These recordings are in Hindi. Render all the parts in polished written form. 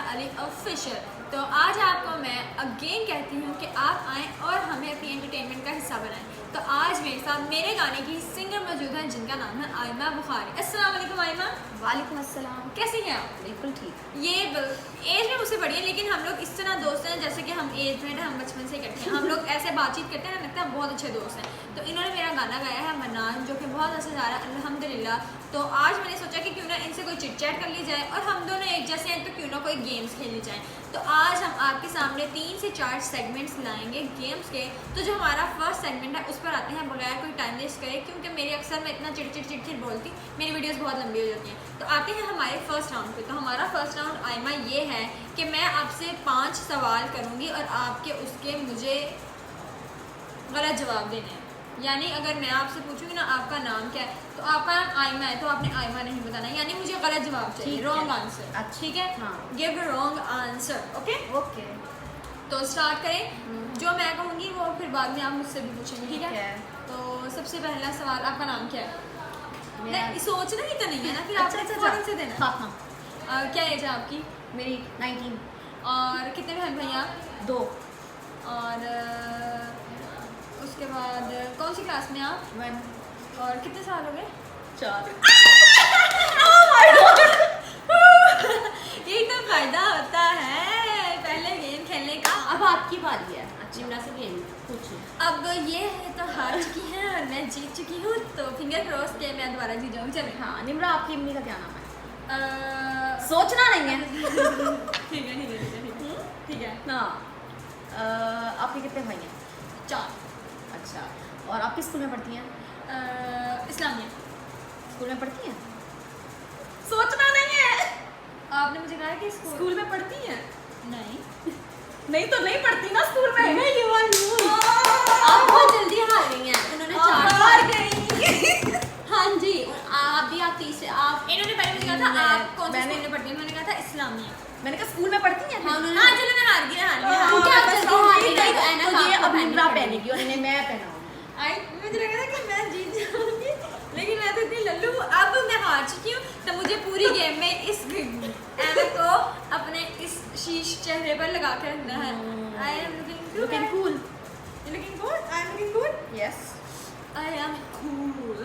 अली ऑफिशियल। तो आज आपको मैं अगेन कहती हूँ कि आप आएँ और हमें अपनी एंटरटेनमेंट का हिस्सा बनाएं। तो आज मेरे साथ मेरे गाने की सिंगर मौजूद है जिनका नाम है आयमा बुखारी। अस्सलाम वालेकुम आयमा। वालेकुम अस्सलाम। कैसी हैं आप? बिल्कुल ठीक। ये एज में मुझसे बड़ी है लेकिन हम लोग इस तरह दोस्त हैं जैसे कि हम एज में हम बचपन से इकट्ठे हैं। हम लोग ऐसे बातचीत करते हैं, लगता है बहुत अच्छे दोस्त हैं। तो इन्होंने मेरा गाना गाया है मन्नान, जो कि बहुत अच्छा जा रहा है अल्हम्दुलिल्लाह। तो आज मैंने सोचा कि क्यों ना इनसे कोई चिट चैट कर ली जाए और हम दोनों एक जैसे हैं तो क्यों ना कोई गेम्स खेली जाए। तो आज हम आपके सामने 3 से 4 सेगमेंट्स लाएंगे गेम्स के। तो जो हमारा फर्स्ट सेगमेंट है उस पर आते हैं बगैर कोई टाइम वेस्ट करे, क्योंकि मेरे अक्सर मैं इतना चिड़चिड़ बोलती, मेरी वीडियोस बहुत लंबी हो जाती हैं। तो आते हैं हमारे फर्स्ट राउंड पे। तो हमारा फर्स्ट राउंड आयमा ये है कि मैं आपसे 5 सवाल करूँगी और आपके उसके मुझे गलत जवाब देने हैं। यानी अगर मैं आपसे पूछूंगी ना आपका नाम क्या है, तो आपका नाम आयमा है तो आपने आयमा नहीं बताना, यानी मुझे गलत जवाब चाहिए, रॉन्ग आंसर। अच्छा, ठीक है, हाँ। Give wrong answer. Okay okay. तो स्टार्ट करें। जो मैं कहूँगी वो फिर बाद में आप मुझसे भी पूछेंगे, ठीक है? है। तो सबसे पहला सवाल, आपका नाम क्या है? नहीं, सोचना ही तो नहीं है ना, फिर अच्छा, आपने अच्छा, फौरन से देना। हाँ हाँ। क्या एज है आपकी? मेरी 19। और कितने बहन भाई आप? 2। और उसके बाद कौन सी क्लास में आप? 1। और कितने साल हो गए? 4। यही तो फायदा होता है पहले गेम खेलने का। अब आपकी बारी है। निम्रा से गेम पूछिए। अब ये है तो हार चुकी है और मैं जीत चुकी हूँ, तो फिंगर क्रॉस के मैं दोबारा जीत जाऊँगी। चलिए। हाँ, निम्रा आपकी अम्मी का क्या नाम है? सोचना नहीं है। ठीक है ठीक है ठीक है ठीक है ठीक है। हाँ। आपके कितने भाई हैं? 4। अच्छा। और आप किस स्कूल में पढ़ती हैं? इस्लामिया स्कूल में पढ़ती हैं? सोचना नहीं है। आपने मुझे कहा कि स्कूल में पढ़ती हैं? नहीं नहीं तो नहीं पढ़ती ना स्कूल में। मैं ये वाली हूँ। आप बहुत जल्दी हार गई हैं। उन्होंने 4 हार गई। हाँ जी। आप भी, आप तीसरे, आप। इन्होंने पहले मुझे कहा था मैं- आप कौन से मैंने- स्कूल में पढ़ती हैं, उन्होंने कहा था इस्लामिया। मैंने कहा स्कूल में पढ़ती हैं? हाँ उन्होंने, हाँ चलो मैं हार गई हार गई। हाँ, क्या बस जल्दी हार हार गई, गई? तो ऐनक तो ये आपको अब पहननी निम्रा पड़ेगी। पहनेगी उन्होंने मैं पहनाऊंगी। मुझे लगा था कि मैं जीत जाऊंगी, लेकिन मैं तो इतनी लल्लू हूँ। अब मैं हार चुकी हूँ, तो मुझे पूरी गेम में इस ऐनक को अपने इस शीश चेहरे पर लगा कर रखना है। I am looking cool. Looking good. I am looking good. Yes. I am cool.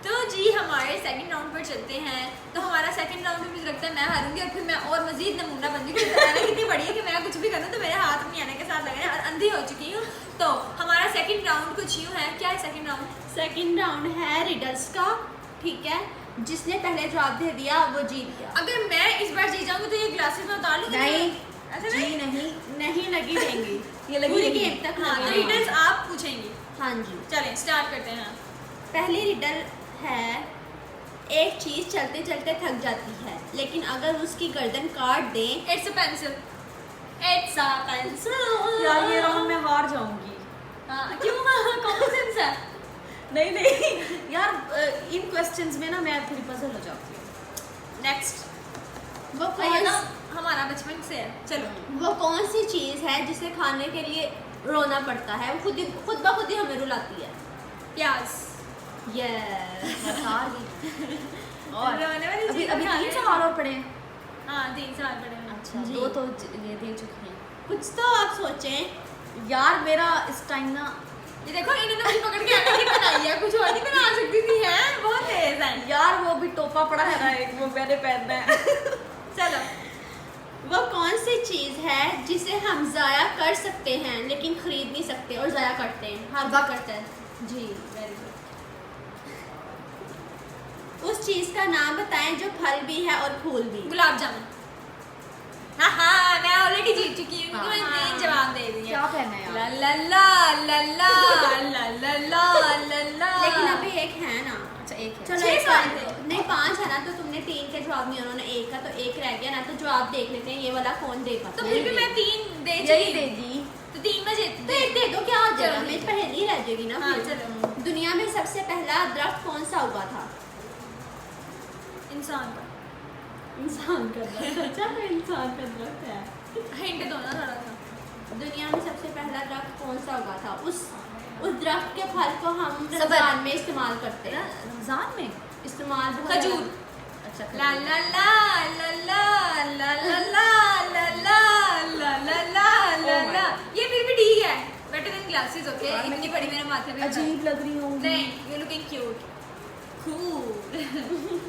तो जी हमारे सेकंड राउंड पर चलते हैं। तो हमारा सेकंड राउंड में मुझे लगता है मैं हारूंगी और फिर मैं और मजीद नमूना बनूंगी, क्योंकि ऐनक कितनी बड़ी है कि मैं कुछ भी करूँ तो मेरे हाथ अपनी ऐनक के साथ लगे हैं और अंधी हो चुकी हूँ। तो हमारा सेकंड राउंड कुछ यूँ है। क्या है सेकंड राउंड? सेकंड राउंड है रिडल्स का। ठीक है, जिसने पहले जवाब दे दिया वो जीत गया। अगर मैं इस बार जीत जाऊंगी तो ये ग्लासेस में उतार लूंगी। नहीं, ऐसा जी नहीं। नहीं, नहीं लगी रहेंगी। ये लगी पूरी रहेंगी। गेम तक। हाँ, तो लगी रिडल्स आप पूछेंगी। हाँ जी। चलें स्टार्ट करते हैं। पहली रिडल है, एक चीज चलते चलते थक जाती है, लेकिन अगर उसकी गर्दन काट दें। It's a pencil. It's a pencil. यार ये राउंड में हार जाऊंगी। क्यों? कॉमन सेंस है। नहीं नहीं यार, इन क्वेश्चंस में ना मैं थोड़ी पजल हो जाती हूँ। नेक्स्ट। वो ये तो कौन हमारा बचपन से है। चलो। वो कौन सी चीज है जिसे खाने के लिए रोना पड़ता है? वो खुद ब खुद ही हमें रुलाती है। प्याज। यस, हार गई। और रोने वाली अभी चीज़ अभी खाने 3 की। सवाल और पड़े हैं। हाँ 3 सवाल पड़े हैं। अच्छा, जी। 2 तो ये दे चुकी हैं। कुछ तो आप सोचें यार, मेरा इस टाइम ना। ये देखो इन्होंने मुझे पकड़ के ऐनक ही बनाई है, कुछ और नहीं बना सकती थी। है बहुत तेज है यार वो भी टोपा पड़ा है ना एक, वो मैंने पहनना है। चलो। वो कौन सी चीज है जिसे हम जाया कर सकते हैं लेकिन खरीद नहीं सकते और जाया करते हैं? हर बार करते हैं जी। Very good. उस चीज का नाम बताएं जो फल भी है और फूल भी। गुलाब जामुन। हाँ हाँ मैं ऑलरेडी जीत चुकी हूँ, क्योंकि मैंने हाँ। 3 जवाब दे दिए। क्या पहना है ला यार? ला ला ला ला ला ला ला ला ला। लेकिन अभी एक है ना। अच्छा एक है। चलो 6 एक सवाल और थे। नहीं, 5 है ना, तो तुमने 3 के जवाब नहीं, उन्होंने 1 का, तो 1 रह गया ना, तो जवाब देख लेते हैं ये वाला कौन दे पाता तो है। फिर भी मैं 3 दे यही चुकी हूँ। देगी। तो 3 में जीत। तो एक दे दो, क्या हो जाएगा? चलो, मेरी ठीक है। पहेली रह जाएगी ना हाँ, फिर। चलो। दुनिया में सबसे पहला दरख्त कौन सा उगा था? इंसान का। इंसान का दरख्त। अच्छा, तो इंसान का दरख्त है। हिंट दो ना थोड़ा सा। दुनिया में सबसे पहला दरख्त कौन सा उगा था? उस दरख्त के फल को हम सब्र। रमजान में इस्तेमाल करते हैं। रमजान में इस्तेमाल बहुत खजूर। अच्छा, ला ला ला ला ला ला ला ला ला ग्लासेस ओके, यार, मैं इतनी बड़ी मेरे माथे पे अजीब लग रही हूँ। नहीं, यू लुकिंग क्यूट, कूल।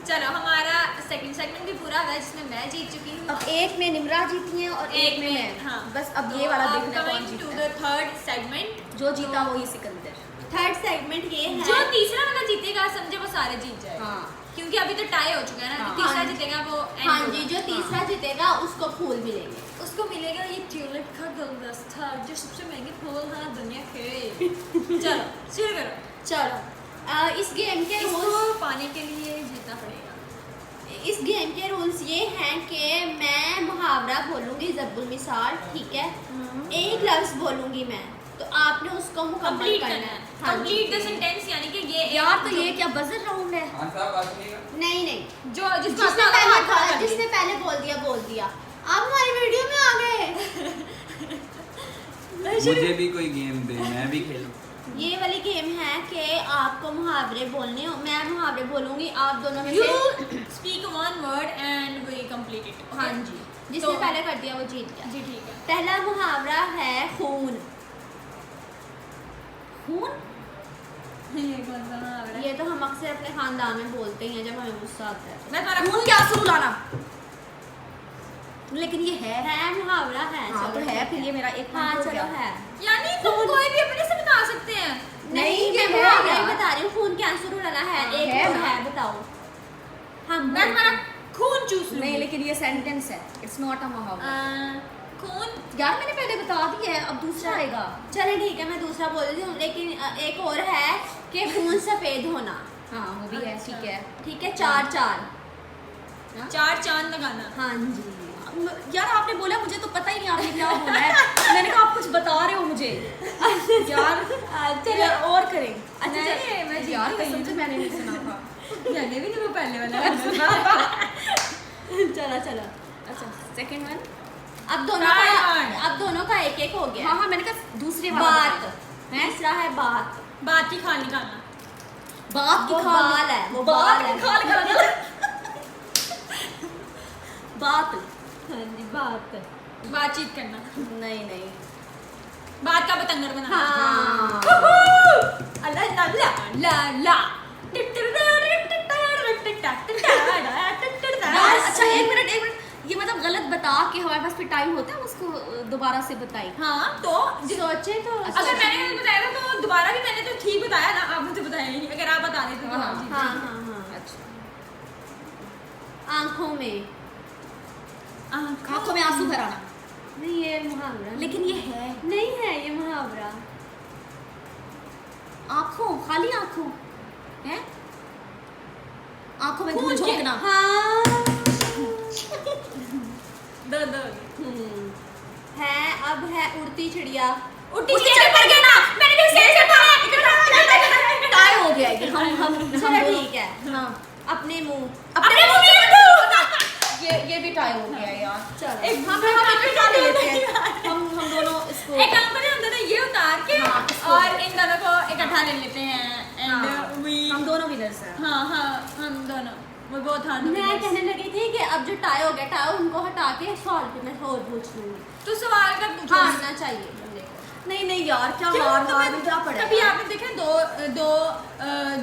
चलो हमारा सेकंड सेगमेंट भी पूरा हुआ है जिसमें मैं जीत चुकी हूँ। अब एक में निम्रा जीती है और एक में मैं। हाँ। बस अब ये वाला देखना कौन टू जीता द है। थर्ड सेगमेंट, जो जीता वही सिकंदर। थर्ड सेगमेंट ये है जो तीसरा वाला जीतेगा समझे वो सारे जीत जाएगा। हाँ। क्योंकि अभी तो टाई हो चुका है ना, हाँ। जो तीसरा हाँ। जीतेगा वो end हाँ होगा। जी, जो तीसरा जीतेगा उसको फूल मिलेंगे। उसको मिलेगा ये ट्यूलिप का गुलदस्ता जो सबसे महंगे फूल है दुनिया के। चलो शुरू करो। चलो इस गेम के इसको रूल्स, पाने के लिए जीतना पड़ेगा। इस गेम के रूल्स ये हैं कि मैं मुहावरा बोलूँगी ज़ब्बुल मिसाल, ठीक है, एक लफ्ज़ बोलूँगी मैं, तो आपने उसको मुकम्मल कंप्लीट करना करना है। है। हाँ जी, कंप्लीट द सेंटेंस यानी कि ये यार तो ये क्या बजर राउंड है? हाँ साहब बात सुनिएगा। नहीं नहीं, जो जिसको जिसने आता है, हाथ पहले खड़ा कर जिसने दे। पहले बोल दिया आप हमारी वीडियो में आ गए। मुझे भी कोई गेम दे, मैं भी खेलूं। ये वाली गेम है कि आपको मुहावरे बोलने हो, मैं मुहावरे बोलूँगी, आप दोनों में You से speak one word and we complete it. Okay? हाँ जी, जिसने तो- पहले कर दिया वो जीत गया। जी ठीक है। पहला मुहावरा है खून। खून? ये कौन सा मुहावरा है? ये तो हम अक्सर अपने खानदान में बोलते ही हैं जब हमें गुस्सा आता है। मैं तुम्हारा खून क्या आंसू लाना? लेकिन ये है। मुहावरा है। हाँ चलो तो है, ठीक फिर ये मेरा एक हाँ point हो चलो गया। है। यानी तुम कोई भी अपने से बता सकते हैं। नहीं ये मैं है मुहावरा ही यार। बता रही हूँ, खून के आंसू रुलाना है। हाँ, एक है और ना। है, बताओ। हम मैं तुम्हारा खून चूस लूंगी। नहीं लेकिन ये सेंटेंस है, इट्स नॉट अ मुहावरा। खून यार मैंने पहले बता दिया है, अब दूसरा आएगा। चले ठीक है, मैं दूसरा बोल रही हूँ, लेकिन एक और है कि खून सफेद होना। हाँ वो भी है, अच्छा। ठीक है। ठीक है, चार चार। चार चांद लगाना। हाँ जी। यार आपने बोला, मुझे तो पता ही नहीं आपने क्या बोला है। मैंने कहा आप कुछ बता रहे हो मुझे। यार चलो यार और करें। अच्छा, नहीं, मैं जीत यार गई कसम हूँ। से मैंने नहीं सुना था। मैंने भी नहीं वो पहले वाला। चलो चलो, अच्छा सेकंड वन। अब दोनों Try का one. अब दोनों का एक एक हो गया। हाँ हाँ मैंने कहा दूसरे वाला बात, बताइए। तीसरा है बात। बात की खाल निकालना। बात की वो खाल बाल है, वो बात बाल की है। खाल निकालना। बात हाँ जी, बात। बातचीत करना। नहीं नहीं। बात का बतंगर बनाना। हाँ। अल्लाह ला ला ला ला। यार अच्छा एक मिनट ये मतलब गलत बता के हमारे पास फिर टाइम होता है उसको दोबारा से बताई। हाँ तो सोचे तो अगर मैंने नहीं बताया था तो दोबारा भी मैंने तो ठीक बताया ना, आप मुझे बताया नहीं। अगर आप बता देते तो हाँ, आप जीत हाँ जाते। हाँ हाँ। अच्छा आंखों में। आंखों में आंसू भराना। नहीं ये मुहावरा लेकिन ये है नहीं है, ये मुहावरा। आंखों, खाली आंखों है, आंखों में खून धूल के- झोंकना। हाँ। दो है, अब है उड़ती चिड़िया। उल्टी सीधे पर गया ना, मैंने भी सेम से पढ़ा। टाई हो गया ये। हम चलो ठीक है। हाँ अपने मुंह। अपने मुंह में रखो। ये भी टाई हो गया यार। चलो एक हम एक ले लेते हैं। हम दोनों इसको एक काम करें, हम दोनों ये उतार के हाँ, इसको- और इन दोनों को इकट्ठा ले लेते हैं एंड हाँ, वी हम दोनों विनर्स हैं। हाँ हाँ हम दोनों वो बहुत हार मैं कहने लगी थी कि अब जो टाई हो गया, टाई उनको हटा के सवाल पे मैं और पूछ लूंगी। तो सवाल का पूछो। हारना चाहिए बंदे को। नहीं नहीं यार क्या क्यों? हार तुम्हें- हार में क्या पड़ेगा। कभी आपने देखा दो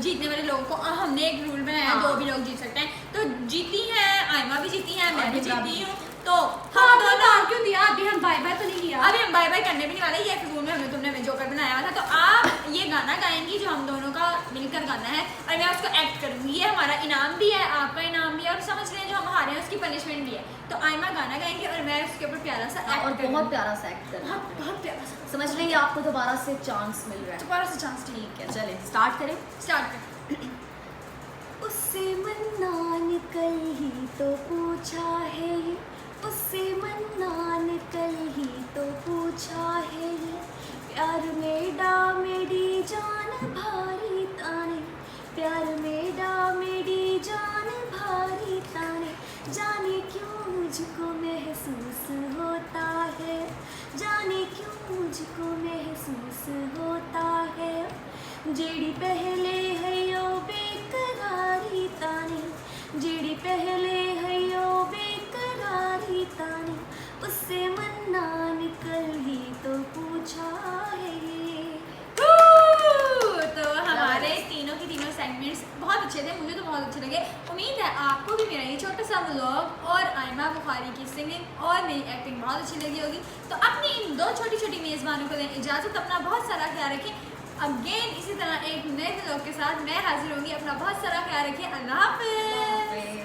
जीतने वाले लोगों को हमने एक रूल बनाया, हाँ। दो भी लोग जीत सकते हैं। तो जीती है आयमा भी जीती है, मैं और भी निम्रा जीती भी। हूँ। तो हाँ हम तो दोनों दार क्यों दिया? अभी हम बाय बाय तो नहीं किया। अभी हम बाय बाय करने भी नहीं वाले। ये फिजूल में हमने तुमने जोकर बनाया हुआ था। तो आप ये गाना गाएंगी जो हम दोनों का मिलकर गाना है और मैं उसको एक्ट करूंगी। ये हमारा इनाम भी है, आपका इनाम भी है, और समझ लें जो हम हारे हैं उसकी पनिशमेंट भी है। तो आयमा गाना गाएंगी और मैं उसके ऊपर प्यारा सा और एक्ट बहुत प्यारा सा एक्ट करना। बहुत प्यारा सा समझ लेंगे आपको दोबारा से चांस मिल रहा है। दोबारा से चांस। ठीक है चले स्टार्ट करें। स्टार्ट कर। उससे मन्नान कल ही तो पूछा है ये, उससे मन्नान कल ही तो पूछा है ये, प्यार में मेरी जान भारी ताने, प्यार में मेरी जान भारी ताने, जाने क्यों मुझको महसूस होता है, जाने क्यों मुझको महसूस होता है, जेड़ी पहले है यो बेकरारी ताने, जेड़ी पहले है यो बेकरारी लगे। उम्मीद है आपको भी मेरा ये छोटा सा व्लॉग और आयमा बुखारी की सिंगिंग और मेरी एक्टिंग बहुत अच्छी लगी होगी। तो अपनी इन 2 छोटी छोटी मेज़बानों को दें इजाज़त, अपना बहुत सारा ख्याल रखें। अगेन इसी तरह एक नए व्लॉग के साथ मैं हाजिर होंगी। अपना बहुत सारा ख्याल रखें। अल्लाह हाफ़िज़।